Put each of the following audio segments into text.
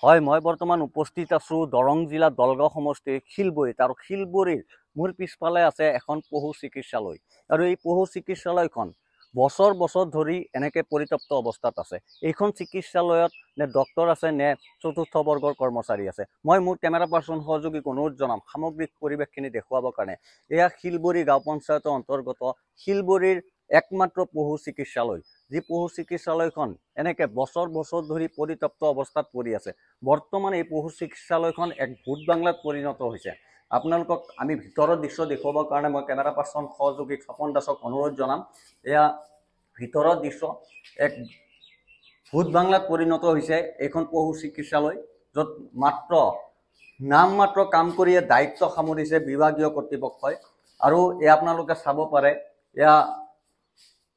হয়, মই বৰ্তমান উপস্থিত আছোঁ দৰং জিলা দলগাঁও সমষ্টিৰ শিলবৰীত। আৰু শিলবৰীৰ মোৰ পিছফালে আছে এখন পশু চিকিৎসালয়। আৰু এই পশু চিকিৎসালয়খন বছৰ বছৰ ধৰি এনেকৈ পৰিত্যক্ত অৱস্থাত আছে। এইখন চিকিৎসালয়ত নে ডক্টৰ আছে নে চতুৰ্থ বৰ্গৰ কৰ্মচাৰী আছে। মই মোৰ কেমেৰা পাৰ্চন সহযোগীক অনুৰোধ জনাম সামগ্ৰিক পৰিৱেশখিনি দেখুৱাবৰ কাৰণে। এয়া শিলবৰী গাঁও পঞ্চায়তৰ অন্তৰ্গত শিলবৰীৰ একমাত্ৰ পশু চিকিৎসালয়, যি পশু চিকিৎসালয়খন এনেকৈ বছৰ বছৰ ধৰি পৰিত্যক্ত অৱস্থাত পৰি আছে। বৰ্তমান এই পশু চিকিৎসালয়খন এক ভূত বাংলাত পৰিণত হৈছে। আপোনালোকক আমি ভিতৰৰ দৃশ্য দেখুৱাবৰ কাৰণে মই কেমেৰা পাৰ্চন সহযোগীক স্বপন দাসক অনুৰোধ জনাম। এয়া ভিতৰৰ দৃশ্য, এক ভূত বাংলাত পৰিণত হৈছে এইখন পশু চিকিৎসালয়, য'ত মাত্ৰ নামমাত্ৰ কাম কৰিয়ে দায়িত্ব সামৰিছে বিভাগীয় কৰ্তৃপক্ষই। আৰু এয়া আপোনালোকে চাব পাৰে,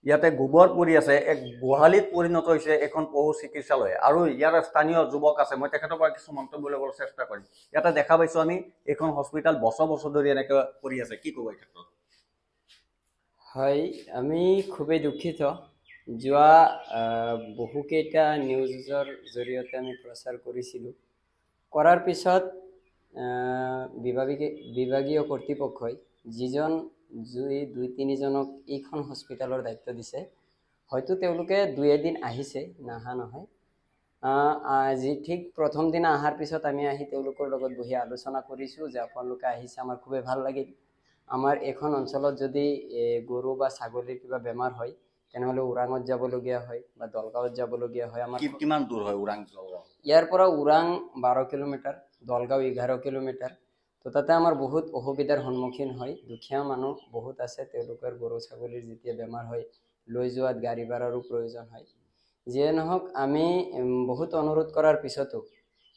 ইয়াতে গোবৰ পৰি আছে, এক গোহালিত পৰিণত হৈছে এখন পশু চিকিৎসালয়। আৰু ইয়াৰ স্থানীয় যুৱক আছে, মই তেখেতৰ পৰা কিছু মন্তব্য ল'বলৈ চেষ্টা কৰিম। ইয়াতে দেখা পাইছোঁ আমি এইখন হস্পিটেল বছৰ বছৰ ধৰি এনেকৈ পৰি আছে, কি ক'ব এই ক্ষেত্ৰত? হয়, আমি খুবেই দুখিত। যোৱা বহুকেইটা নিউজৰ জৰিয়তে আমি প্ৰচাৰ কৰিছিলোঁ। কৰাৰ পিছত বিভাগীয় কৰ্তৃপক্ষই যিজন দুই তিনিজনক এইখন হস্পিটেলৰ দায়িত্ব দিছে, হয়তো তেওঁলোকে দুই এদিন আহিছে, নাহা নহয়। আজি ঠিক প্ৰথম দিনা অহাৰ পিছত আমি আহি তেওঁলোকৰ লগত বহি আলোচনা কৰিছোঁ যে আপোনালোকে আহিছে, আমাৰ খুবেই ভাল লাগিল। আমাৰ এইখন অঞ্চলত যদি গৰু বা ছাগলীৰ কিবা বেমাৰ হয়, তেনেহ'লে ওৰাঙত যাবলগীয়া হয় বা দলগাঁৱত যাবলগীয়া হয়। আমাৰ কিমান দূৰ হয় ওৰাং? ইয়াৰ পৰা ওৰাং 12 কিলোমিটাৰ, দলগাঁও 11 কিলোমিটাৰ। তো তাতে আমাৰ বহুত অসুবিধাৰ সন্মুখীন হয়। দুখীয়া মানুহ বহুত আছে, তেওঁলোকৰ গৰু ছাগলীৰ যেতিয়া বেমাৰ হয় লৈ যোৱাত গাড়ী ভাড়াৰো প্ৰয়োজন হয়। যিয়ে নহওক, আমি বহুত অনুৰোধ কৰাৰ পিছতো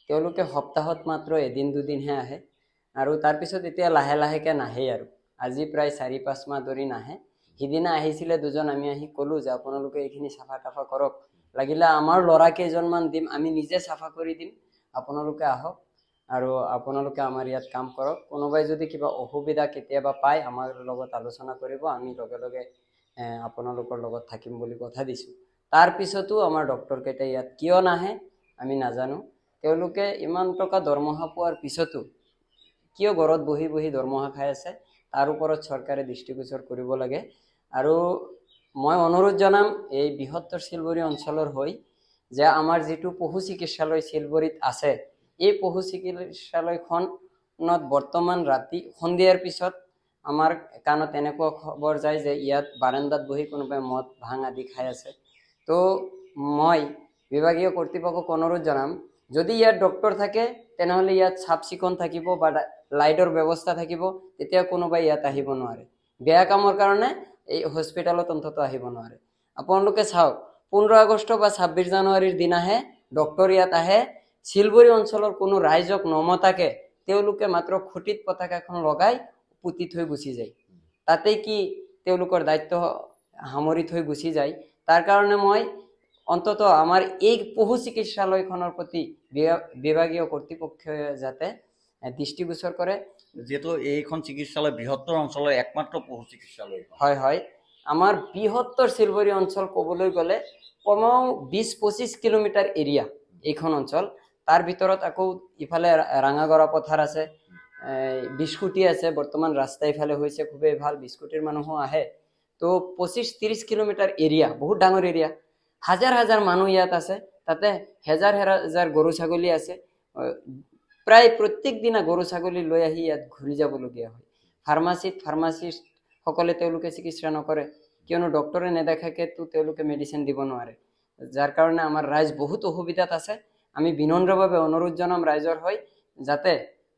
তেওঁলোকে সপ্তাহত মাত্ৰ এদিন দুদিনহে আহে। আৰু তাৰপিছত এতিয়া লাহে লাহেকৈ নাহেই। আৰু আজি প্ৰায় 4-5 মাহ ধৰি নাহে। সিদিনা আহিছিলে দুজন, আমি আহি ক'লোঁ যে আপোনালোকে এইখিনি চাফা তাফা কৰক, লাগিলে আমাৰ ল'ৰা কেইজনমান দিম, আমি নিজে চাফা কৰি দিম, আপোনালোকে আহক আৰু আপোনালোকে আমাৰ ইয়াত কাম কৰক। কোনোবাই যদি কিবা অসুবিধা কেতিয়াবা পায় আমাৰ লগত আলোচনা কৰিব, আমি লগে লগে আপোনালোকৰ লগত থাকিম বুলি কথা দিছোঁ। তাৰপিছতো আমাৰ ডক্টৰকেইটা ইয়াত কিয় নাহে আমি নাজানো। তেওঁলোকে ইমান টকা দৰমহা পোৱাৰ পিছতো কিয় ঘৰত বহি বহি দৰমহা খাই আছে, তাৰ ওপৰত চৰকাৰে দৃষ্টিগোচৰ কৰিব লাগে। আৰু মই অনুৰোধ জনাম এই বৃহত্তৰ শিলবৰী অঞ্চলৰ হৈ যে আমাৰ যিটো পশু চিকিৎসালয় শিলবৰীত আছে, এই পশু চিকিৎসালয়খনত বৰ্তমান ৰাতি সন্ধিয়াৰ পিছত আমাৰ কাণত এনেকুৱা খবৰ যায় যে ইয়াত বাৰান্দাত বহি কোনোবাই মদ ভাং আদি খাই আছে। তো মই বিভাগীয় কৰ্তৃপক্ষক অনুৰোধ জনাম, যদি ইয়াত ডক্টৰ থাকে তেনেহ'লে ইয়াত চাফ চিকুণ থাকিব বা লাইটৰ ব্যৱস্থা থাকিব, তেতিয়া কোনোবাই ইয়াত আহিব নোৱাৰে। বেয়া কামৰ কাৰণে এই হস্পিটেলত অন্তত আহিব নোৱাৰে। আপোনালোকে চাওক, 15 আগষ্ট বা 26 জানুৱাৰীৰ দিনাহে ডক্টৰ ইয়াত আহে। শিলবৰী অঞ্চলৰ কোনো ৰাইজক নমতাকে তেওঁলোকে মাত্ৰ খুঁটিত পতাকাখন লগাই পুতি থৈ গুচি যায়। তাতেই কি তেওঁলোকৰ দায়িত্ব সামৰি থৈ গুচি যায়। তাৰ কাৰণে মই অন্তত আমাৰ এই পশু চিকিৎসালয়খনৰ প্ৰতি বিভাগীয় কৰ্তৃপক্ষই যাতে দৃষ্টিগোচৰ কৰে। যিহেতু এইখন চিকিৎসালয় বৃহত্তৰ অঞ্চলৰ একমাত্ৰ পশু চিকিৎসালয়। হয় হয়, আমাৰ বৃহত্তৰ শিলবৰী অঞ্চল ক'বলৈ গ'লে কমেও 20-25 কিলোমিটাৰ এৰিয়া এইখন অঞ্চল। তাৰ ভিতৰত আকৌ ইফালে ৰাঙাগড়া পথাৰ আছে, বিস্কুটি আছে। বৰ্তমান ৰাস্তা ইফালে হৈছে, খুবেই ভাল, বিস্কুটিৰ মানুহো আহে। তো 25-30 কিলোমিটাৰ এৰিয়া, বহুত ডাঙৰ এৰিয়া। হাজাৰ হাজাৰ মানুহ ইয়াত আছে, তাতে হেজাৰ হেজাৰ গৰু ছাগলী আছে। প্ৰায় প্ৰত্যেক দিনা গৰু ছাগলী লৈ আহি ইয়াত ঘূৰি যাবলগীয়া হয়। ফাৰ্মাচিষ্টসকলে তেওঁলোকে চিকিৎসা নকৰে, কিয়নো ডক্টৰে নেদেখাকেতো তেওঁলোকে মেডিচিন দিব নোৱাৰে। যাৰ কাৰণে আমাৰ ৰাইজ বহুত অসুবিধাত আছে। আমি বিনম্ৰভাৱে অনুৰোধ জনাম ৰাইজৰ হৈ যাতে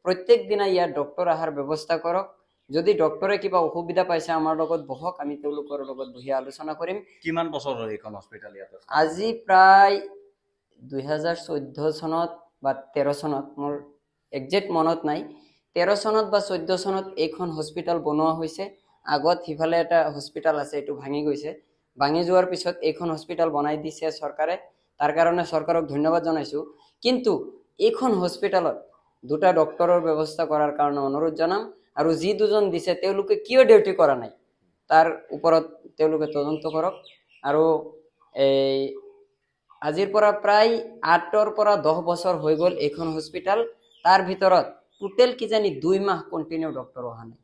প্ৰত্যেক দিনা ইয়াত ডক্টৰ অহাৰ ব্যৱস্থা কৰক। যদি ডক্টৰে কিবা অসুবিধা পাইছে আমাৰ লগত বহক, আমি তেওঁলোকৰ লগত বহি আলোচনা কৰিম। কিমান বছৰ হ'ল এইখন হস্পিটেল ইয়াত? আজি প্ৰায় 2014 চনত বা 13 চনত, মোৰ একজেক্ট মনত নাই, 13 চনত বা 14 চনত এইখন হস্পিটেল বনোৱা হৈছে। আগত সিফালে এটা হস্পিটেল আছে, এইটো ভাঙি গৈছে। ভাঙি যোৱাৰ পিছত এইখন হস্পিটেল বনাই দিছে চৰকাৰে, তাৰ কাৰণে চৰকাৰক ধন্যবাদ জনাইছোঁ। কিন্তু এইখন হস্পিটেলত 2টা ডক্টৰৰ ব্যৱস্থা কৰাৰ কাৰণে অনুৰোধ জনাম। আৰু যি 2জন দিছে তেওঁলোকে কিয় ডিউটি কৰা নাই তাৰ ওপৰত তেওঁলোকে তদন্ত কৰক। আৰু এই আজিৰ পৰা প্ৰায় 8ৰ পৰা 10 বছৰ হৈ গ'ল এইখন হস্পিটাল। তাৰ ভিতৰত টোটেল কিজানি 2 মাহ কণ্টিনিউ ডক্টৰ অহা নাই।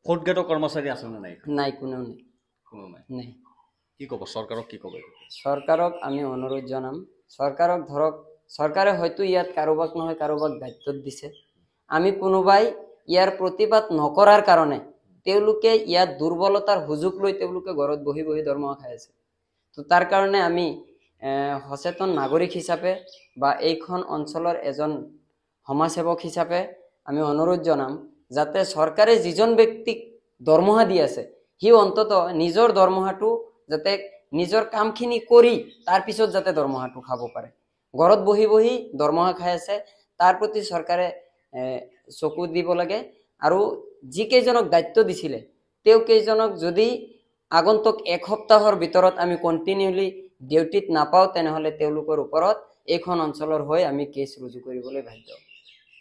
ফ'ৰ্থ গ্ৰেডৰ কৰ্মচাৰী আছেনে নাই? নাই, কোনেও নাই। কোনো নাই। নাই। কি ক'ব চৰকাৰক, কি ক'ব? চৰকাৰক আমি অনুৰোধ জনাম, চৰকাৰক ধৰক, চৰকাৰে হয়তো ইয়াত কাৰোবাক নহয় কাৰোবাক দায়িত্বত দিছে। আমি কোনোবাই ইয়াৰ প্ৰতিবাদ নকৰাৰ কাৰণে তেওঁলোকে ইয়াত দুৰ্বলতাৰ সুযোগ লৈ তেওঁলোকে ঘৰত বহি বহি দৰমহা খাই আছে। তো তাৰ কাৰণে আমি সচেতন নাগৰিক হিচাপে বা এইখন অঞ্চলৰ এজন সমাজসেৱক হিচাপে আমি অনুৰোধ জনাম যাতে চৰকাৰে যিজন ব্যক্তিক দৰমহা দি আছে সি অন্তত নিজৰ দৰমহাটো যাতে নিজৰ কামখিনি কৰি তাৰপিছত যাতে দৰমহাটো খাব পাৰে। ঘৰত বহি বহি দৰমহা খাই আছে, তাৰ প্ৰতি চৰকাৰে চকু দিব লাগে। আৰু যিকেইজনক দায়িত্ব দিছিলে তেওঁ কেইজনক যদি আগন্তুক 1 সপ্তাহৰ ভিতৰত আমি কণ্টিনিউলি ডিউটিত নাপাওঁ তেনেহ'লে তেওঁলোকৰ ওপৰত এইখন অঞ্চলৰ হৈ আমি কেছ ৰুজু কৰিবলৈ বাধ্য।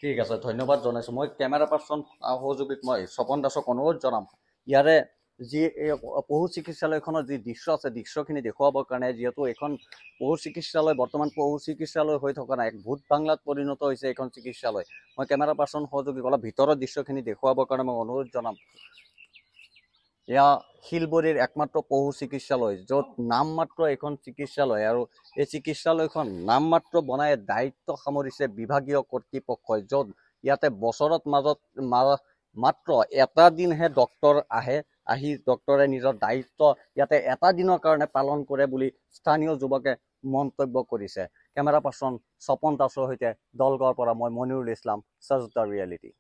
ঠিক আছে, ধন্যবাদ জনাইছোঁ। মই কেমেৰা পাৰ্চন সহযোগীক মই স্বপন দাসক অনুৰোধ জনাম ইয়াৰে যি এই পশু চিকিৎসালয়খনৰ যি দৃশ্য আছে দৃশ্যখিনি দেখুৱাবৰ কাৰণে, যিহেতু এইখন পশু চিকিৎসালয় বৰ্তমান পশু চিকিৎসালয় হৈ থকা নাই, এক ভূত বাংলাত পৰিণত হৈছে এইখন চিকিৎসালয়। মই কেমেৰা পাৰ্চন সহযোগীক অলপ ভিতৰৰ দৃশ্যখিনি দেখুৱাবৰ কাৰণে মই অনুৰোধ জনাম। এয়া শিলবৰীৰ একমাত্ৰ পশু চিকিৎসালয়, য'ত নামমাত্ৰ এইখন চিকিৎসালয়, আৰু এই চিকিৎসালয়খন নামমাত্ৰ বনাই দায়িত্ব সামৰিছে বিভাগীয় কৰ্তৃপক্ষই, য'ত ইয়াতে বছৰত মাত্ৰ এটা দিনহে ডক্তৰ আহে, আহি ডক্তৰে নিজৰ দায়িত্ব ইয়াতে এটা দিনৰ কাৰণে পালন কৰে বুলি স্থানীয় যুৱকে মন্তব্য কৰিছে। কেমেৰা পাৰ্চন স্বপন দাসৰ সৈতে দলগাঁৱৰ পৰা মই মনিৰুল ইছলাম, সাজ দ্য ৰিয়েলিটি।